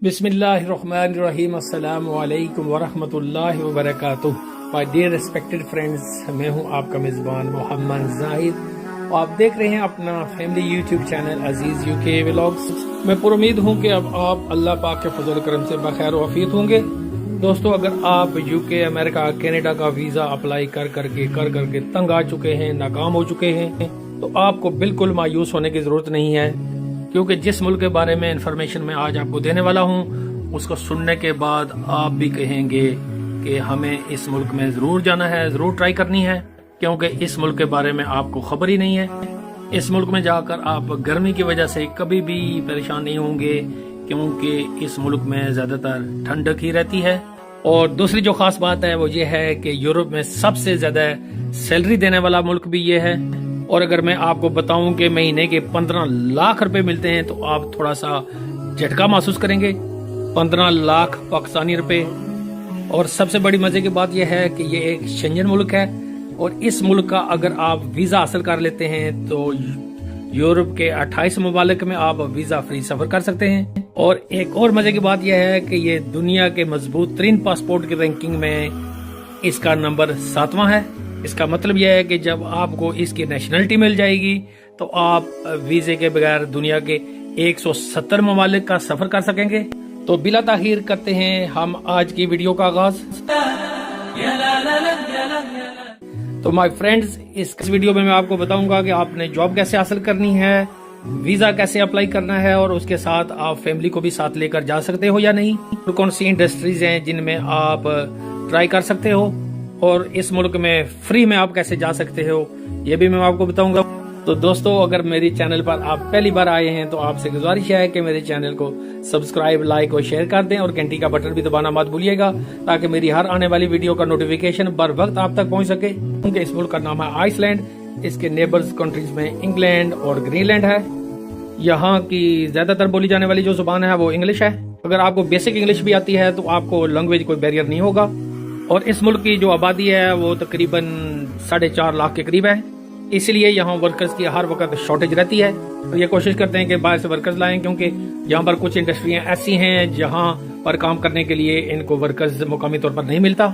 बिस्मिल्लाहिर्रहमानिर्रहीम। अस्सलाम वालेकुम वरहमतुल्लाहि वबरकातुह। माय डियर रिस्पेक्टेड फ्रेंड्स, मैं हूं आपका मेज़बान मोहम्मद जाहिद और आप देख रहे हैं अपना फैमिली यूट्यूब चैनल अजीज यूके व्लॉग्स। मैं पुरुमीद हूं कि अब आप अल्लाह पाक के फजल करम से बखैर व आफियत होंगे। दोस्तों, अगर आप यूके, अमेरिका, कनाडा का वीज़ा अप्लाई कर करके तंग आ चुके हैं, नाकाम हो चुके हैं, तो आपको बिल्कुल मायूस होने की ज़रूरत नहीं है, क्योंकि जिस मुल्क के बारे में इंफॉर्मेशन मैं आज आपको देने वाला हूं, उसको सुनने के बाद आप भी कहेंगे कि हमें इस मुल्क में ज़रूर जाना है, ज़रूर ट्राई करनी है, क्योंकि इस मुल्क के बारे में आपको खबर ही नहीं है। इस मुल्क में जाकर आप गर्मी की वजह से कभी भी परेशान नहीं होंगे, क्योंकि इस मुल्क में ज़्यादातर ठंडक ही रहती है। और दूसरी जो खास बात है वो ये है कि यूरोप में सबसे ज़्यादा सैलरी देने वाला मुल्क भी ये है। और अगर मैं आपको बताऊं कि महीने के 15 लाख रुपए मिलते हैं, तो आप थोड़ा सा झटका महसूस करेंगे। 15 लाख पाकिस्तानी रुपए। और सबसे बड़ी मजे की बात यह है कि ये एक शेंजन मुल्क है, और इस मुल्क का अगर आप वीजा हासिल कर लेते हैं तो यूरोप के 28 ममालिक में आप वीजा फ्री सफर कर सकते हैं। और एक और मजे की बात यह है कि ये दुनिया के मजबूत तरीन पासपोर्ट की रैंकिंग में इसका नंबर 7वां है। इसका मतलब यह है कि जब आपको इसकी नेशनलिटी मिल जाएगी तो आप वीजे के बगैर दुनिया के 170 ममालिक का सफर कर सकेंगे। तो बिला ताखीर करते हैं हम आज की वीडियो का आगाज। तो माय फ्रेंड्स, इस वीडियो में मैं आपको बताऊंगा कि आपने जॉब कैसे हासिल करनी है, वीजा कैसे अप्लाई करना है, और उसके साथ आप फैमिली को भी साथ लेकर जा सकते हो या नहीं, तो कौन सी इंडस्ट्रीज हैं जिनमें आप ट्राई कर सकते हो, और इस मुल्क में फ्री में आप कैसे जा सकते हो, ये भी मैं आपको बताऊंगा। तो दोस्तों, अगर मेरे चैनल पर आप पहली बार आए हैं तो आपसे गुजारिश है कि मेरे चैनल को सब्सक्राइब, लाइक और शेयर कर दें, और घंटी का बटन भी दबाना मत भूलिएगा, ताकि मेरी हर आने वाली वीडियो का नोटिफिकेशन बर वक्त आप तक पहुंच सके। क्योंकि इस मुल्क का नाम है आइसलैंड। इसके नेबर्स कंट्रीज में इंग्लैंड और ग्रीनलैंड है। यहाँ की ज्यादातर बोली जाने वाली जो जुबान है वो इंग्लिश है। अगर आपको बेसिक इंग्लिश भी आती है तो आपको लैंग्वेज कोई बैरियर नहीं होगा। और इस मुल्क की जो आबादी है वो तकरीबन 4.5 लाख के करीब है, इसलिए यहाँ वर्कर्स की हर वक्त शॉर्टेज रहती है। तो ये कोशिश करते हैं कि बाहर से वर्कर्स लाएं, क्योंकि यहाँ पर कुछ इंडस्ट्रियाँ ऐसी हैं जहाँ पर काम करने के लिए इनको वर्कर्स मुकामी तौर पर नहीं मिलता।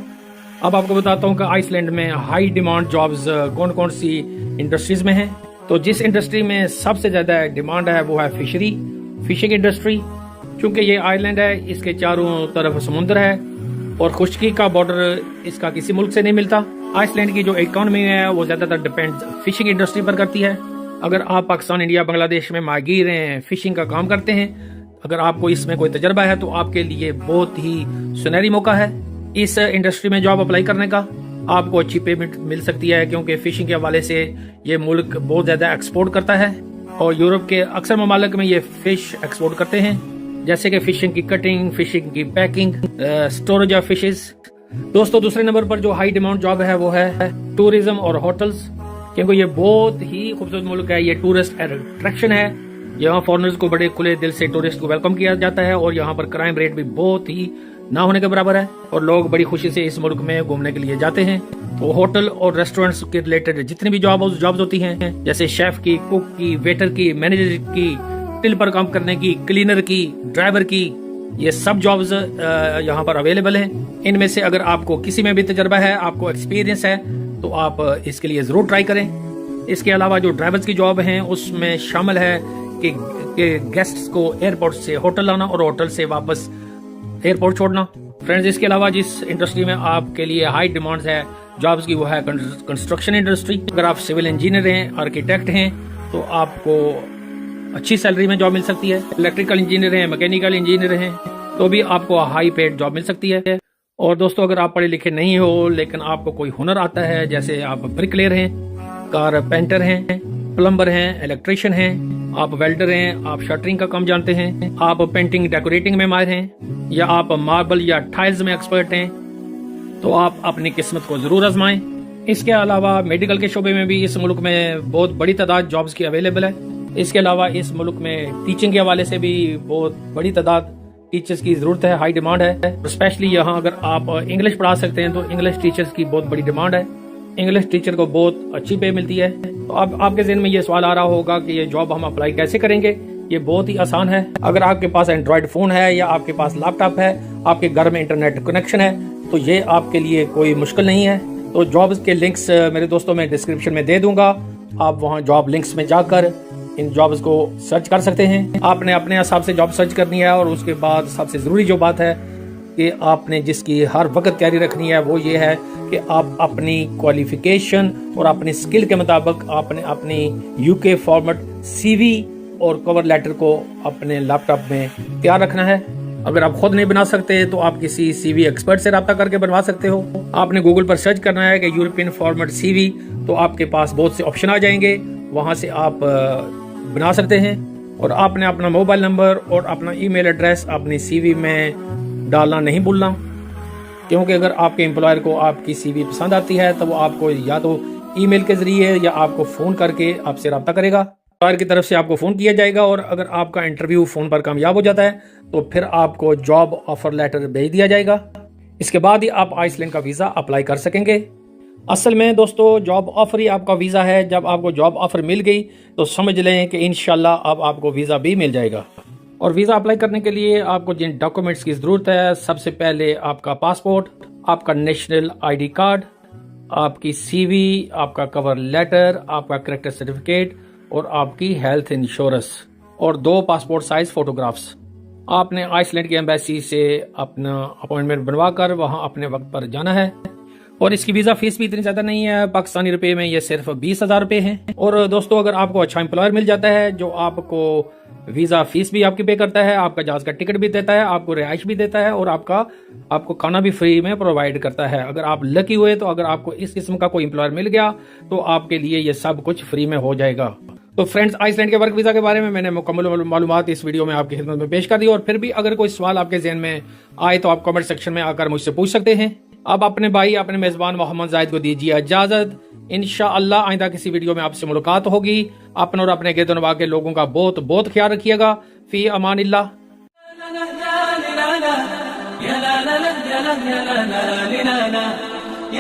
अब आपको बताता हूँ कि आइसलैंड में हाई डिमांड जॉब्स कौन कौन सी इंडस्ट्रीज में है। तो जिस इंडस्ट्री में सबसे ज्यादा डिमांड है वो है फिशिंग इंडस्ट्री। चूंकि ये आइलैंड है, इसके चारों तरफ समुद्र है और खुश्की का बॉर्डर इसका किसी मुल्क से नहीं मिलता। आइसलैंड की जो इकोनॉमी है वो ज्यादातर डिपेंड फिशिंग इंडस्ट्री पर करती है। अगर आप पाकिस्तान, इंडिया, बांग्लादेश में माहिर हैं, फिशिंग का काम करते हैं, अगर आपको इसमें कोई तजर्बा है तो आपके लिए बहुत ही सुनहरी मौका है इस इंडस्ट्री में जॉब अप्लाई करने का। आपको अच्छी पेमेंट मिल सकती है, क्योंकि फिशिंग के हवाले से ये मुल्क बहुत ज्यादा एक्सपोर्ट करता है, और यूरोप के अक्सर ममालिक में ये फिश एक्सपोर्ट करते हैं, जैसे कि फिशिंग की कटिंग, फिशिंग की पैकिंग, स्टोरेज ऑफ फिशेस। दोस्तों, दूसरे नंबर पर जो हाई डिमांड जॉब है वो है टूरिज्म और होटल्स, क्योंकि ये बहुत ही खूबसूरत मुल्क है। ये टूरिस्ट अट्रैक्शन है। यहाँ फॉरेनर्स को बड़े खुले दिल से टूरिस्ट को वेलकम किया जाता है, और यहाँ पर क्राइम रेट भी बहुत ही ना होने के बराबर है, और लोग बड़ी खुशी से इस मुल्क में घूमने के लिए जाते हैं। तो होटल और रेस्टोरेंट्स के रिलेटेड जितनी भी जॉब्स होती हैं, जैसे शेफ की, कुक की, वेटर की, मैनेजर की, टिल पर काम करने की, क्लीनर की, ड्राइवर की, ये सब जॉब्स यहाँ पर अवेलेबल हैं। इनमें से अगर आपको किसी में भी तजर्बा है, आपको एक्सपीरियंस है, तो आप इसके लिए जरूर ट्राई करें। इसके अलावा जो ड्राइवर्स की जॉब हैं उसमें शामिल है कि गेस्ट्स को एयरपोर्ट से होटल लाना और होटल से वापस एयरपोर्ट छोड़ना। फ्रेंड्स, इसके अलावा जिस इंडस्ट्री में आपके लिए हाई डिमांड्स है जॉब्स की, वो है कंस्ट्रक्शन इंडस्ट्री। अगर आप सिविल इंजीनियर हैं, आर्किटेक्ट हैं, तो आपको अच्छी सैलरी में जॉब मिल सकती है। इलेक्ट्रिकल इंजीनियर हैं, मैकेनिकल इंजीनियर हैं, तो भी आपको हाई पेड जॉब मिल सकती है। और दोस्तों, अगर आप पढ़े लिखे नहीं हो लेकिन आपको कोई हुनर आता है, जैसे आप ब्रिकलेयर हैं, कारपेंटर हैं, प्लम्बर हैं, इलेक्ट्रिशियन हैं, आप वेल्डर हैं, आप शटरिंग का काम जानते हैं, आप पेंटिंग डेकोरेटिंग में माहिर हैं, या आप मार्बल या टाइल्स में एक्सपर्ट हैं, तो आप अपनी किस्मत को जरूर आजमाएं। इसके अलावा मेडिकल के शोबे में भी इस मुल्क में बहुत बड़ी तादाद जॉब्स की अवेलेबल है। इसके अलावा इस मुल्क में टीचिंग के हवाले से भी बहुत बड़ी तादाद टीचर्स की जरूरत है, हाई डिमांड है। स्पेशली यहाँ अगर आप इंग्लिश पढ़ा सकते हैं तो इंग्लिश टीचर्स की बहुत बड़ी डिमांड है। इंग्लिश टीचर को बहुत अच्छी पे मिलती है। तो अब आपके ज़हन में ये सवाल आ रहा होगा कि ये जॉब हम अप्लाई कैसे करेंगे, یہ بہت ہی آسان ہے. اگر آپ کے پاس اینڈرائڈ فون ہے یا آپ کے پاس لیپ ٹاپ ہے, آپ کے گھر میں انٹرنیٹ کنیکشن ہے, تو یہ آپ کے لیے کوئی مشکل نہیں ہے. تو جابز کے لنکس میرے دوستوں میں ڈسکرپشن میں دے دوں گا, آپ وہاں جاب لنکس میں جا کر ان جابز کو سرچ کر سکتے ہیں. آپ نے اپنے حساب سے جاب سرچ کرنی ہے, اور اس کے بعد سب سے ضروری جو بات ہے کہ آپ نے جس کی ہر وقت تیاری رکھنی ہے وہ یہ ہے کہ آپ اپنی کوالیفیکیشن اور اپنی سکل کے مطابق آپ نے اپنی UK فارمیٹ سی وی اور کور لیٹر کو اپنے لیپ ٹاپ میں تیار رکھنا ہے. اگر آپ خود نہیں بنا سکتے تو آپ کسی سی وی ایکسپرٹ سے رابطہ کر کے بنوا سکتے ہو. آپ نے گوگل پر سرچ کرنا ہے کہ یورپین فارمیٹ سی وی, تو آپ کے پاس بہت سے آپشن آ جائیں گے, وہاں سے آپ بنا سکتے ہیں. اور آپ نے اپنا موبائل نمبر اور اپنا ای میل ایڈریس اپنی سی وی میں ڈالنا نہیں بھولنا, کیونکہ اگر آپ کے امپلائر کو آپ کی سی وی پسند آتی ہے تو وہ آپ کو یا تو ای میل کے ذریعے یا آپ کو فون کر کے آپ سے رابطہ کرے گا. امپلائر کی طرف سے آپ کو فون کیا جائے گا, اور اگر آپ کا انٹرویو فون پر کامیاب ہو جاتا ہے تو پھر آپ کو جاب آفر لیٹر بھیج دیا جائے گا. اس کے بعد ہی آپ آئس لینڈ کا ویزا اپلائی کر سکیں گے. اصل میں دوستو جاب آفر ہی آپ کا ویزا ہے. جب آپ کو جاب آفر مل گئی تو سمجھ لیں کہ انشاءاللہ اب آپ کو ویزا بھی مل جائے گا. اور ویزا اپلائی کرنے کے لیے آپ کو جن ڈاکومنٹس کی ضرورت ہے, سب سے پہلے آپ کا پاسپورٹ, آپ کا نیشنل ID کارڈ, آپ کی سی وی, آپ کا کور لیٹر, آپ کا کریکٹر سرٹیفکیٹ اور آپ کی ہیلتھ انشورنس, اور 2 پاسپورٹ سائز فوٹوگرافس. آپ نے آئس لینڈ کی ایمبیسی سے اپنا اپوائنٹمنٹ بنوا کر وہاں اپنے وقت پر جانا ہے. اور اس کی ویزا فیس بھی اتنی زیادہ نہیں ہے, پاکستانی روپے میں یہ صرف 20,000 روپے ہیں. اور دوستو اگر آپ کو اچھا امپلائر مل جاتا ہے جو آپ کو ویزا فیس بھی آپ کی پے کرتا ہے, آپ کا جہاز کا ٹکٹ بھی دیتا ہے, آپ کو رہائش بھی دیتا ہے, اور آپ کو کھانا بھی فری میں پرووائڈ کرتا ہے. اگر آپ لکی ہوئے تو اگر آپ کو اس قسم کا کوئی امپلائر مل گیا تو آپ کے لیے یہ سب کچھ فری میں ہو جائے گا. تو فرینڈز, آئس لینڈ کے ورک ویزا کے بارے میں نے مکمل معلومات اس ویڈیو میں آپ کی خدمت میں پیش کر دی, اور پھر بھی اگر کوئی سوال آپ کے ذہن میں آئے تو آپ کمنٹ سیکشن میں آ کر مجھ سے پوچھ سکتے ہیں. اب اپنے بھائی اپنے میزبان محمد زاہد کو دیجیے اجازت. انشاءاللہ آئندہ کسی ویڈیو میں آپ سے ملاقات ہوگی. اپنے اور اپنے گرد و نواح کے لوگوں کا بہت بہت خیال رکھیے گا. فی امان اللہ.